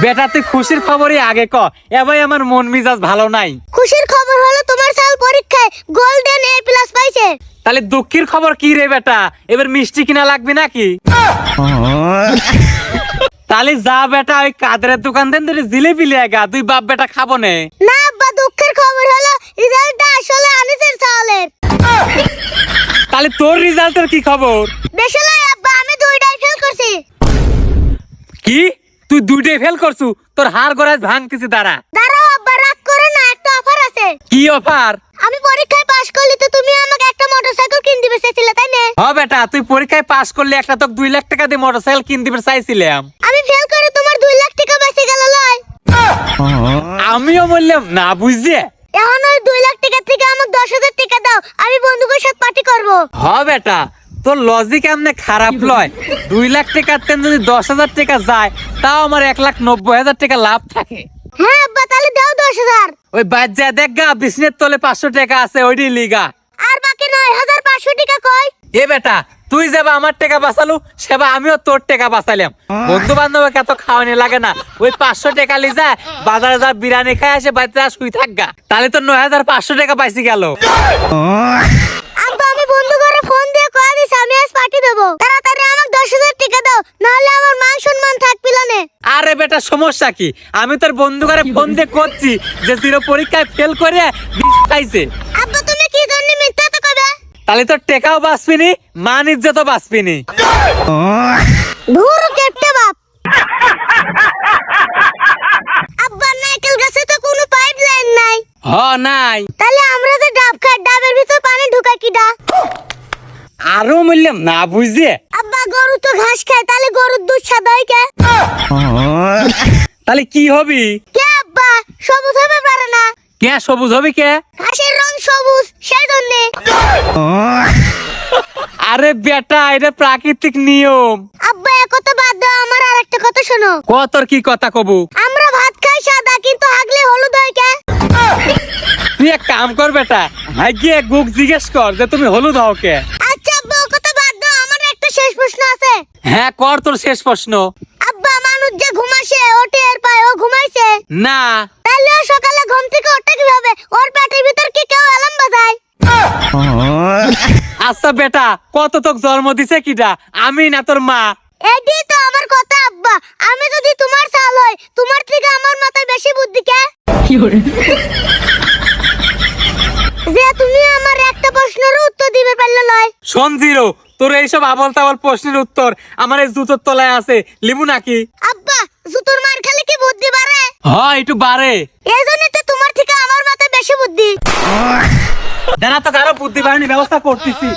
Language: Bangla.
বেটা তুই খুশির খবরই আগে ক। এবার আমার মন মিজাজ ভালো নাই। খুশির খবর হলো তোমার ছেলে পরীক্ষায় গোল্ডেন A+ পাইছে। তাহলে দুঃখের খবর কি রে বেটা? এবার মিষ্টি কিনা লাগবে নাকি? তাহলে যা বেটা ওই কাদের দোকান দেন জিলেবি লিয়ে গা, দুই বাপ বেটা খাবো নে। না আব্বা, দুঃখের খবর হলো রেজাল্টটা আসলে আনিসের ছেলের। তাহলে তোর রেজাল্টের কি খবর? আসলে আব্বা আমি দুইটাই ফেল করছি। কি তুই দুইটাই ফেল করছু? তোর হার গড়ায় ভাঙতেছি দাঁড়া। দাঁড়াও আব্বা, রাগ করো না, একটা অফার আছে। কি অফার? আমি পরীক্ষায় পাশ করলে তো তুমি আমাকে একটা মোটরসাইকেল কিনে দিবে চাইছিলে, তাই না? হ বেটা, তুই পরীক্ষায় পাস করলে একটা তোকে 2 লাখ টাকা দিয়ে মোটরসাইকেল কিনে দিবে চাইছিলাম। আমি ফেল করে তোমার 2 লাখ টাকা বেঁচে গেল লয়। আমিও বললাম না বুঝছে। এখন ওই 2 লাখ টাকা থেকে আমাকে 10,000 টাকা দাও, আমি বন্ধুদের সাথে পার্টি করব। হ বেটা, তোর লজিক এমনি খারাপ লয়। 2 লাখ টাকার তেন যদি 10,000 টাকা যায়, তাও আমার 1,90,000 টাকা লাভ থাকে। হ্যাঁ আব্বা, তাহলে দাও 10,000। ওই বাচ্চা দেখ গা, বিছনের তলে 500 টাকা আছে, ওইটি লিগা। আর বাকি 9,500 টাকা কই? এ বেটা, তুই যাবা আমার টাকা বাঁচালু, সেবা আমিও তোর টাকা বাঁচাইলাম। বন্ধু বান্ধবকে এত খাওয়ানি লাগে না। ওই 500 টাকা লি যায়, বাজারে যা বিরিয়ানি খায় আসে, বাচ্চা শুই থাকগা। তাহলে তো 9,500 টাকা পাইছি গেল। আব্বা আমি বন্ধু করে ফোন দিয়ে কয়া দিছি আমি আজ পার্টি দেব। তাড়াতাড়ি আমাকে 10,000 টাকা দাও, নাহলে আমার মান সম্মান থাকবে না। আরে বেটা, সমস্যা কি? আমি তোর বন্ধু করে ফোন দিয়ে করছি যে জিরো পরীক্ষায় ফেল করে 20 পাইছে। আব্বা তুমি কি জন্য মিথ্যা তো কবে? তাহলে তোর টেকাও বাঁচবিনি, মান ইজ্জতও বাঁচবিনি। ধুর কেটে বাপ। আব্বা নাইকেল গাছে তো কোনো পাইপ লাইন নাই। হ নাই। তাহলে আমরা যে ডাব খাই, ডাবের ভিতর পানি ঢুকাই কিডা? আরো বললাম না বুঝছে। আব্বা গরু তো ঘাস খায়, তাহলে গরুর দুধ সাদা হয় কে? তাহলে কি হবি? কে আব্বা, সবুজ হবে পারে না। কে সবুজ হবি কে? ঘাসের রং সবুজ, সেই জন্যে। আরে বেটা, এটা প্রাকৃতিক নিয়ম। আব্বা এ কথা বাদ দাও, আমার আর একটা কথা শোনো। তোর কি কথা কবু? আমরা ভাত খাই সাদা, কিন্তু হাগলে হলুদ হয় কে? তুই এক কাম কর বেটা, গিয়ে গুক জিজ্ঞেস কর যে তুমি হলুদ হও কে। আচ্ছা আব্বা ও কথা বাদ দাও, আমার একটা শেষ প্রশ্ন আছে। হ্যাঁ কর, তোর শেষ প্রশ্ন। আব্বা মানুষ যে ঘুমাসে ও টের পায় ও ঘুমাইছে? না। তাহলে ও সকালে ঘুম থেকে ওঠে কিভাবে? ওর পেটের ভিতর কি কেউ অ্যালার্ম বাজায়? আচ্ছা বেটা, কত তোকে জন্ম দিছে কিটা, আমি না তোর মা? এটাই তো আমার কথা আব্বা, আমি যদি তোমার সাল হই, তোমার থেকে আমার মাথায় বেশি বুদ্ধি কে? যে তুমি আমার একটা প্রশ্নের উত্তর দিবে পারলে নয়। শোন জিরো, তোর এইসব আবল তাবল প্রশ্নের উত্তর আমার এই জুতোর তলায় আছে, লিবু নাকি? আব্বা জুতোর মার খেলে কি বুদ্ধি বাড়ে? হয় একটু বাড়ে। এই জন্যই তো তোমার থেকে আমার মাথায় বেশি বুদ্ধি। জানা তো কারো বুদ্ধি বাড়ানোর ব্যবস্থা করতেছি।